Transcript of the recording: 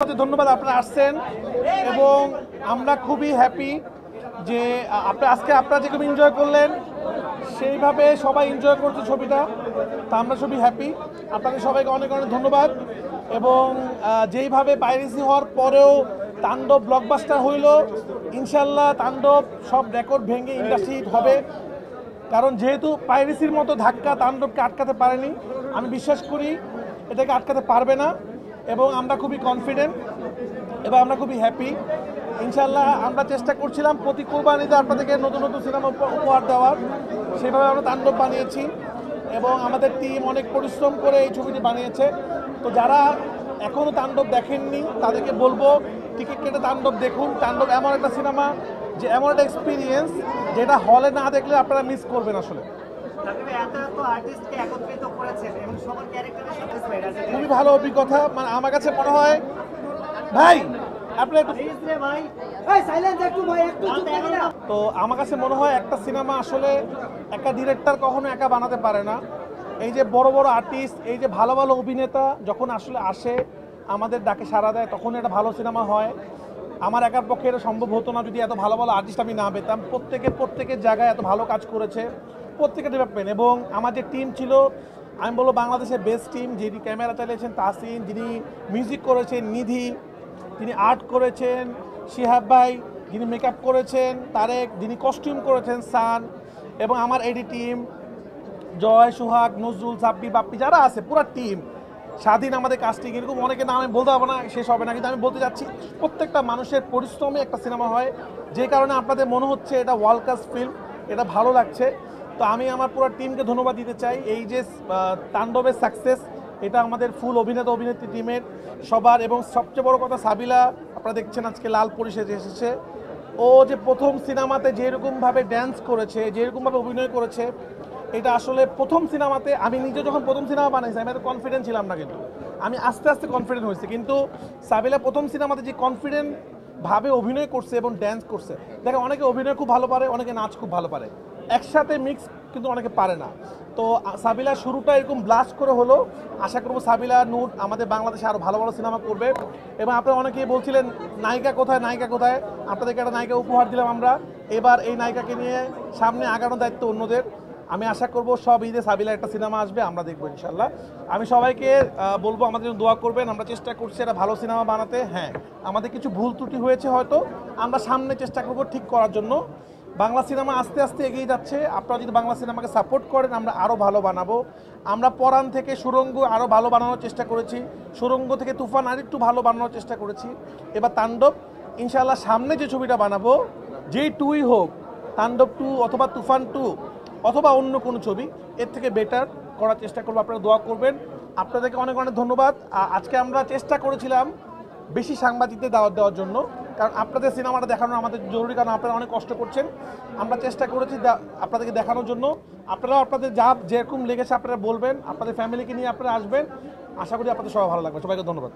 ধন্যবাদ আপনারা আসছেন এবং আমরা খুবই হ্যাপি যে আজকে আপনারা যেরকম এনজয় করলেন সেইভাবে সবাই এনজয় করছে ছবিটা। তা আমরা সবই হ্যাপি। আপনাদের সবাইকে অনেক অনেক ধন্যবাদ। এবং যেইভাবে পাইরেসি হওয়ার পরেও তাণ্ডব ব্লকবাস্টার হইল, ইনশাল্লাহ তাণ্ডব সব রেকর্ড ভেঙে ইন্ডাস্ট্রি হিট হবে। কারণ যেহেতু পাইরেসির মতো ধাক্কা তাণ্ডবকে আটকাতে পারেনি, আমি বিশ্বাস করি এটাকে আটকাতে পারবে না। এবং আমরা খুবই কনফিডেন্ট এবং আমরা খুবই হ্যাপি। ইনশাল্লাহ আমরা চেষ্টা করছিলাম প্রতি কোরবানিতে আপনাদেরকে নতুন নতুন সিনেমা উপহার দেওয়ার, সেভাবে আমরা তাণ্ডব বানিয়েছি এবং আমাদের টিম অনেক পরিশ্রম করে এই ছবিটি বানিয়েছে। তো যারা এখনও তাণ্ডব দেখেননি তাদেরকে বলবো টিকিট কেটে তাণ্ডব দেখুন। তাণ্ডব এমন একটা সিনেমা যে এমন একটা এক্সপিরিয়েন্স যেটা হলে না দেখলে আপনারা মিস করবেন। আসলে খুবই ভালো অভিজ্ঞতা। মানে আমার কাছে মনে হয় ভাই আপনার তো আমার কাছে মনে হয় একটা সিনেমা আসলে একটা ডিরেক্টর কখনো একা বানাতে পারে না। এই যে বড় বড় আর্টিস্ট, এই যে ভালো ভালো অভিনেতা যখন আসলে আসে আমাদের ডাকে সাড়া দেয়, তখন একটা ভালো সিনেমা হয়। আমার একার পক্ষে এটা সম্ভব হতো না যদি এত ভালো ভালো আর্টিস্ট আমি না পেতাম। প্রত্যেকের জায়গায় এত ভালো কাজ করেছে, প্রত্যেকের ডেভেলপমেন্ট। এবং আমার যে টিম ছিল, আমি বলবো বাংলাদেশের বেস্ট টিম। যিনি ক্যামেরা চালিয়েছেন তাসিন, যিনি মিউজিক করেছেন নিধি, যিনি আর্ট করেছেন শিহাব ভাই, যিনি মেকআপ করেছেন তারেক, যিনি কস্টিউম করেছেন সান, এবং আমার এডি টিম জয়, সোহাগ, নজরুল, সাব্বির, বাপ্পি যারা আছে পুরো টিম, স্বাধীন, আমাদের কাস্টিং, এরকম অনেকের নাম আমি বলতে পারবো না, শেষ হবে না। কিন্তু আমি বলতে যাচ্ছি প্রত্যেকটা মানুষের পরিশ্রমে একটা সিনেমা হয়, যে কারণে আপনাদের মনে হচ্ছে এটা ওয়ার্ল্ড ক্লাস ফিল্ম, এটা ভালো লাগছে। তো আমি আমার পুরো টিমকে ধন্যবাদ দিতে চাই। এই যে তাণ্ডবের সাকসেস, এটা আমাদের ফুল অভিনেতা অভিনেত্রী টিমের সবার। এবং সবচেয়ে বড় কথা সাবিলা, আপনারা দেখছেন আজকে লাল পরিষেজে এসেছে। ও যে প্রথম সিনেমাতে যেরকমভাবে ড্যান্স করেছে, যেরকমভাবে অভিনয় করেছে, এটা আসলে প্রথম সিনেমাতে, আমি নিজে যখন প্রথম সিনেমা বানাইছি আমি এত কনফিডেন্ট ছিলাম না, কিন্তু আমি আস্তে আস্তে কনফিডেন্ট হয়েছি। কিন্তু সাবিলা প্রথম সিনেমাতে যে কনফিডেন্ট ভাবে অভিনয় করছে এবং ড্যান্স করছে, দেখেন অনেকে অভিনয় খুব ভালো পারে, অনেকে নাচ খুব ভালো পারে, একসাথে মিক্স কিন্তু অনেকে পারে না। তো সাবিলার শুরুটা এরকম ব্লাস্ট করে হলো। আশা করবো সাবিলা নূর আমাদের বাংলাদেশে আরও ভালো ভালো সিনেমা করবে। এবং আপনারা অনেকেই বলছিলেন নায়িকা কোথায়, নায়িকা কোথায়, আপনাদেরকে একটা নায়িকা উপহার দিলাম আমরা। এবার এই নায়িকাকে নিয়ে সামনে আগানোর দায়িত্ব অন্যদের। আমি আশা করব সব ঈদে সাবিলার একটা সিনেমা আসবে, আমরা দেখবো ইনশাল্লাহ। আমি সবাইকে বলবো আমাদের জন্য দোয়া করবেন। আমরা চেষ্টা করছি একটা ভালো সিনেমা বানাতে। হ্যাঁ, আমাদের কিছু ভুল ত্রুটি হয়েছে হয়তো, আমরা সামনে চেষ্টা করব ঠিক করার জন্য। বাংলা সিনেমা আস্তে আস্তে এগিয়ে যাচ্ছে। আপনারা যদি বাংলা সিনেমাকে সাপোর্ট করেন আমরা আরও ভালো বানাবো। আমরা পরাণ থেকে সুরঙ্গ আরও ভালো বানানোর চেষ্টা করেছি, সুরঙ্গ থেকে তুফান আরেকটু ভালো বানানোর চেষ্টা করেছি। এবার তাণ্ডব ইনশাআল্লাহ সামনে যে ছবিটা বানাবো, যেই টুই হোক, তাণ্ডব 2 অথবা তুফান 2 অথবা অন্য কোনো ছবি, এর থেকে বেটার করার চেষ্টা করবো। আপনারা দোয়া করবেন। আপনাদেরকে অনেক অনেক ধন্যবাদ। আজকে আমরা চেষ্টা করেছিলাম বেশি সাংবাদিকদের দাওয়াত দেওয়ার জন্য, কারণ আপনাদের সিনেমাটা দেখানো আমাদের জরুরি, কারণ আপনারা অনেক কষ্ট করছেন। আমরা চেষ্টা করেছি আপনাদেরকে দেখানোর জন্য। আপনারাও আপনাদের যা যেরকম লেগেছে আপনারা বলবেন, আপনাদের ফ্যামিলিকে নিয়ে আপনারা আসবেন। আশা করি আপনাদের সবাই ভালো লাগবে। সবাইকে ধন্যবাদ।